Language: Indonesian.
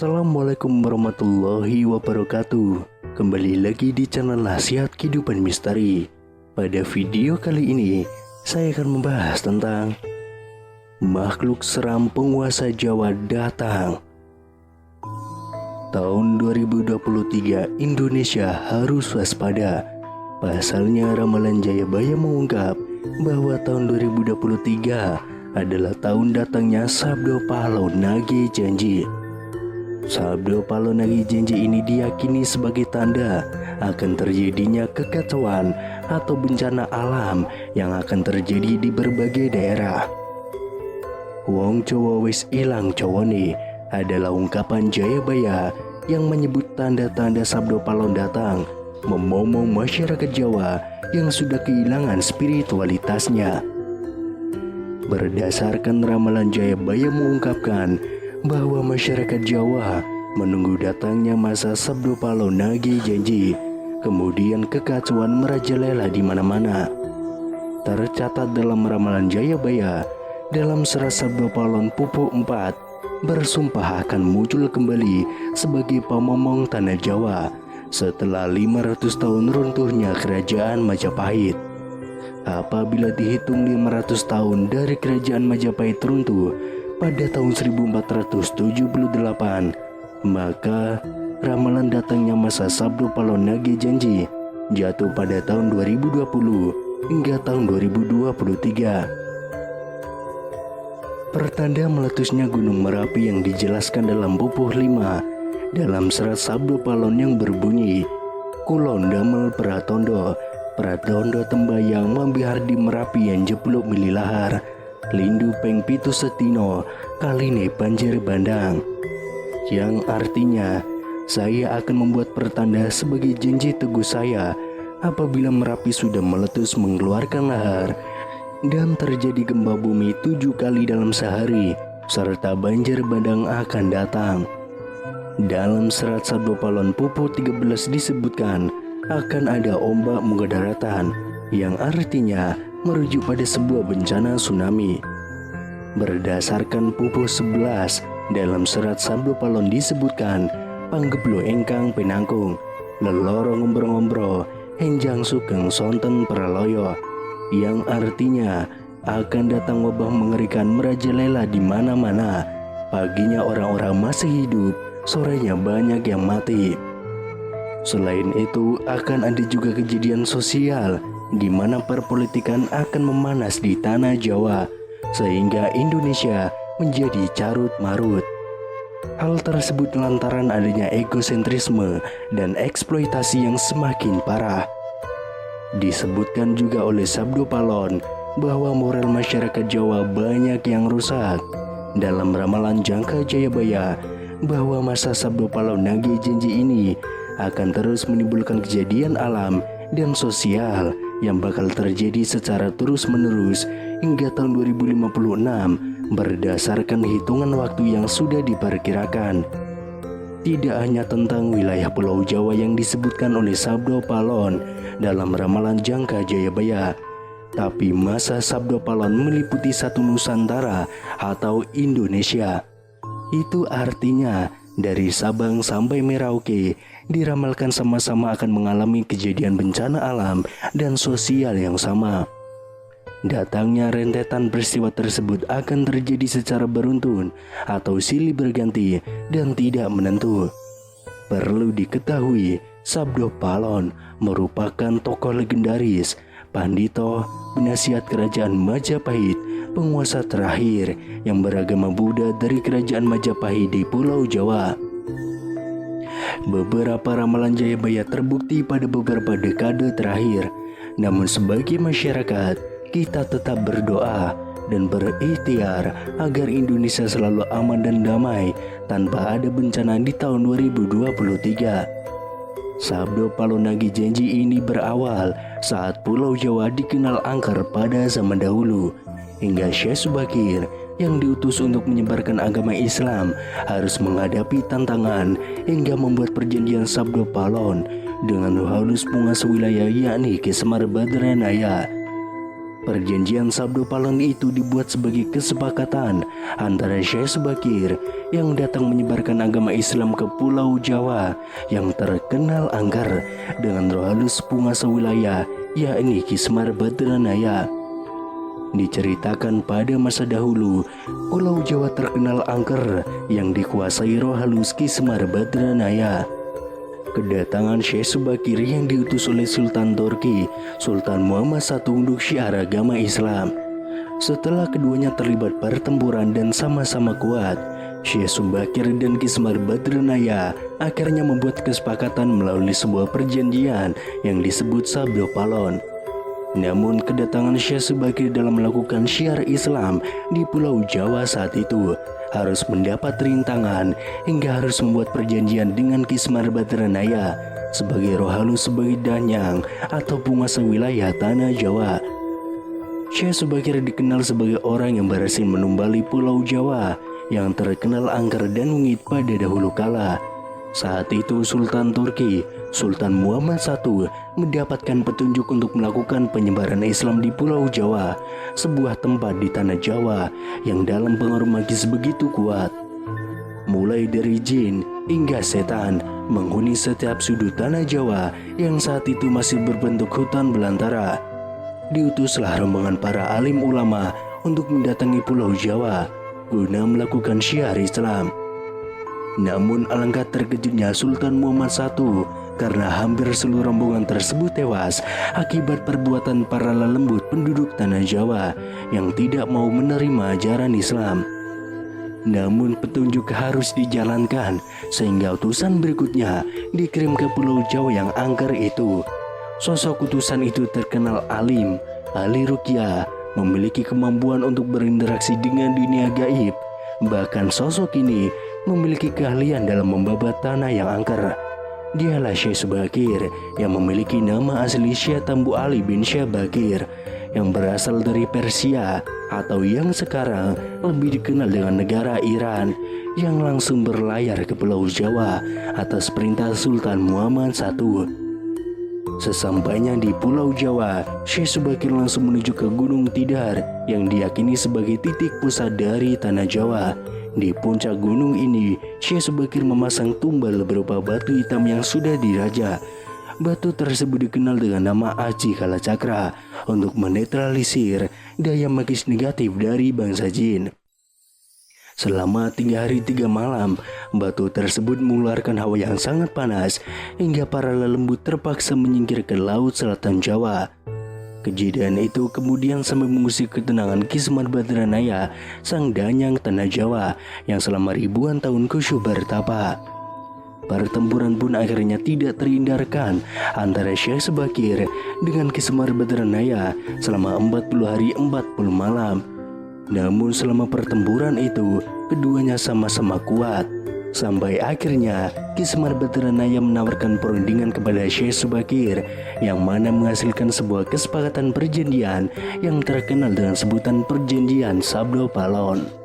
Assalamualaikum warahmatullahi wabarakatuh. Kembali lagi di channel Nasihat Kehidupan Misteri. Pada video kali ini saya akan membahas tentang makhluk seram penguasa Jawa datang. Tahun 2023 Indonesia harus waspada. Pasalnya ramalan Jayabaya mengungkap bahwa tahun 2023 adalah tahun datangnya Sabdo Palo Nage Janji. Sabdo Palo Nage Janji ini diyakini sebagai tanda akan terjadinya kekacauan atau bencana alam yang akan terjadi di berbagai daerah. Wong Jawa wis ilang Jawane adalah ungkapan Jayabaya yang menyebut tanda-tanda Sabdo Palo datang, memomong masyarakat Jawa yang sudah kehilangan spiritualitasnya. Berdasarkan ramalan Jayabaya mengungkapkan bahwa masyarakat Jawa menunggu datangnya masa Sabdo Palo Nage Janji, kemudian kekacauan merajalela di mana-mana. Tercatat dalam ramalan Jayabaya, dalam serat Sabdo Palon Pupuk 4, bersumpah akan muncul kembali sebagai pamomong tanah Jawa setelah 500 tahun runtuhnya kerajaan Majapahit. Apabila dihitung 500 tahun dari kerajaan Majapahit runtuh pada tahun 1478, maka ramalan datangnya masa Sabdo Palo Nage Janji jatuh pada tahun 2020 hingga tahun 2023. Pertanda meletusnya Gunung Merapi yang dijelaskan dalam Pupuh 5 dalam serat Sabdo Palon yang berbunyi, Kulon damel pratondo, pratondo tembayang mambihar di Merapi yang jeblok mililahar, lindu peng pitu setino, kaline banjir bandang. Yang artinya, saya akan membuat pertanda sebagai janji teguh saya apabila Merapi sudah meletus mengeluarkan lahar dan terjadi gempa bumi 7 kali dalam sehari, serta banjir bandang akan datang. Dalam serat Sabdo Palon Pupuh 13 disebutkan akan ada ombak muka daratan, yang artinya merujuk pada sebuah bencana tsunami. Berdasarkan Pupuh 11, dalam serat Sabdo Palon disebutkan panggeblo engkang penangkung, leloro ngombro-ngombro, henjang sugeng sonten praloyo, yang artinya akan datang wabah mengerikan merajalela di mana-mana. Paginya orang-orang masih hidup, sorenya banyak yang mati. Selain itu, akan ada juga kejadian sosial di mana perpolitikan akan memanas di tanah Jawa, sehingga Indonesia menjadi carut marut. Hal tersebut lantaran adanya egosentrisme dan eksploitasi yang semakin parah. Disebutkan juga oleh Sabdo Palon bahwa moral masyarakat Jawa banyak yang rusak. Dalam ramalan Jangka Jayabaya bahwa masa Sabdo Palo Nage Janji ini akan terus menimbulkan kejadian alam dan sosial yang bakal terjadi secara terus-menerus hingga tahun 2056 berdasarkan hitungan waktu yang sudah diperkirakan. Tidak hanya tentang wilayah Pulau Jawa yang disebutkan oleh Sabdo Palon dalam ramalan Jangka Jayabaya, tapi masa Sabdo Palon meliputi satu Nusantara atau Indonesia. Itu artinya dari Sabang sampai Merauke diramalkan sama-sama akan mengalami kejadian bencana alam dan sosial yang sama. Datangnya rentetan peristiwa tersebut akan terjadi secara beruntun atau silih berganti dan tidak menentu. Perlu diketahui, Sabdo Palon merupakan tokoh legendaris, pandito, penasihat kerajaan Majapahit, penguasa terakhir yang beragama Buddha dari kerajaan Majapahit di Pulau Jawa. Beberapa ramalan Jayabaya terbukti pada beberapa dekade terakhir. Namun sebagai masyarakat, kita tetap berdoa dan berikhtiar agar Indonesia selalu aman dan damai tanpa ada bencana di tahun 2023. Sabdo Palo Nage Janji ini berawal saat Pulau Jawa dikenal angker pada zaman dahulu, hingga Syekh Subakir yang diutus untuk menyebarkan agama Islam harus menghadapi tantangan hingga membuat perjanjian Sabdo Palon dengan halus penguasa wilayah yakni Ki Semar Badranaya. Perjanjian Sabdo Palon itu dibuat sebagai kesepakatan antara Syekh Subakir yang datang menyebarkan agama Islam ke Pulau Jawa yang terkenal angker dengan roh halus penguasa wilayah, yakni Ki Semar Badranaya. Diceritakan pada masa dahulu, Pulau Jawa terkenal angker yang dikuasai roh halus Ki Semar Badranaya. Kedatangan Syekh Subakir yang diutus oleh Sultan Turki, Sultan Muhammad I untuk syiar agama Islam. Setelah keduanya terlibat pertempuran dan sama-sama kuat, Syekh Subakir dan Ki Semar Badranaya akhirnya membuat kesepakatan melalui sebuah perjanjian yang disebut Sabdo Palon. Namun kedatangan Syekh Subakir dalam melakukan syiar Islam di Pulau Jawa saat itu harus mendapat rintangan hingga harus membuat perjanjian dengan Ki Semar Badranaya sebagai roh halus sebagai danyang atau penguasa wilayah tanah Jawa. Syekh Subakir dikenal sebagai orang yang berhasil menumbali Pulau Jawa yang terkenal angker dan wengit pada dahulu kala. Saat itu Sultan Turki, Sultan Muhammad I mendapatkan petunjuk untuk melakukan penyebaran Islam di Pulau Jawa, sebuah tempat di tanah Jawa yang dalam pengaruh magis begitu kuat. Mulai dari jin hingga setan menghuni setiap sudut tanah Jawa yang saat itu masih berbentuk hutan belantara. Diutuslah rombongan para alim ulama untuk mendatangi Pulau Jawa guna melakukan syiar Islam. Namun alangkah terkejutnya Sultan Muhammad I karena hampir seluruh rombongan tersebut tewas akibat perbuatan para lelembut penduduk tanah Jawa yang tidak mau menerima ajaran Islam. Namun petunjuk harus dijalankan sehingga utusan berikutnya dikirim ke Pulau Jawa yang angker itu. Sosok utusan itu terkenal alim, ahli ruqyah, memiliki kemampuan untuk berinteraksi dengan dunia gaib. Bahkan sosok ini memiliki keahlian dalam membabat tanah yang angker. Dialah Syekh Subakir yang memiliki nama asli Syekh Tambu Ali bin Syekh Bakir yang berasal dari Persia atau yang sekarang lebih dikenal dengan negara Iran, yang langsung berlayar ke Pulau Jawa atas perintah Sultan Muhammad I. Sesampainya di Pulau Jawa, Syekh Subakir langsung menuju ke Gunung Tidar yang diyakini sebagai titik pusat dari tanah Jawa. Di puncak gunung ini, Syekh Subakir memasang tumbal berupa batu hitam yang sudah diraja. Batu tersebut dikenal dengan nama Aji Kalacakra untuk menetralisir daya magis negatif dari bangsa jin. Selama 3 hari 3 malam, batu tersebut mengeluarkan hawa yang sangat panas hingga para lelembut terpaksa menyingkir ke Laut Selatan Jawa. Kejadian itu kemudian sampai mengusik ketenangan Ki Semar Badranaya, sang danyang tanah Jawa yang selama ribuan tahun khusyuk bertapa. Pertempuran pun akhirnya tidak terhindarkan antara Syekh Subakir dengan Ki Semar Badranaya selama 40 hari 40 malam. Namun selama pertempuran itu, keduanya sama-sama kuat. Sampai akhirnya Ki Semar Badranaya menawarkan perundingan kepada Syekh Subakir, yang mana menghasilkan sebuah kesepakatan perjanjian yang terkenal dengan sebutan Perjanjian Sabdo Palon.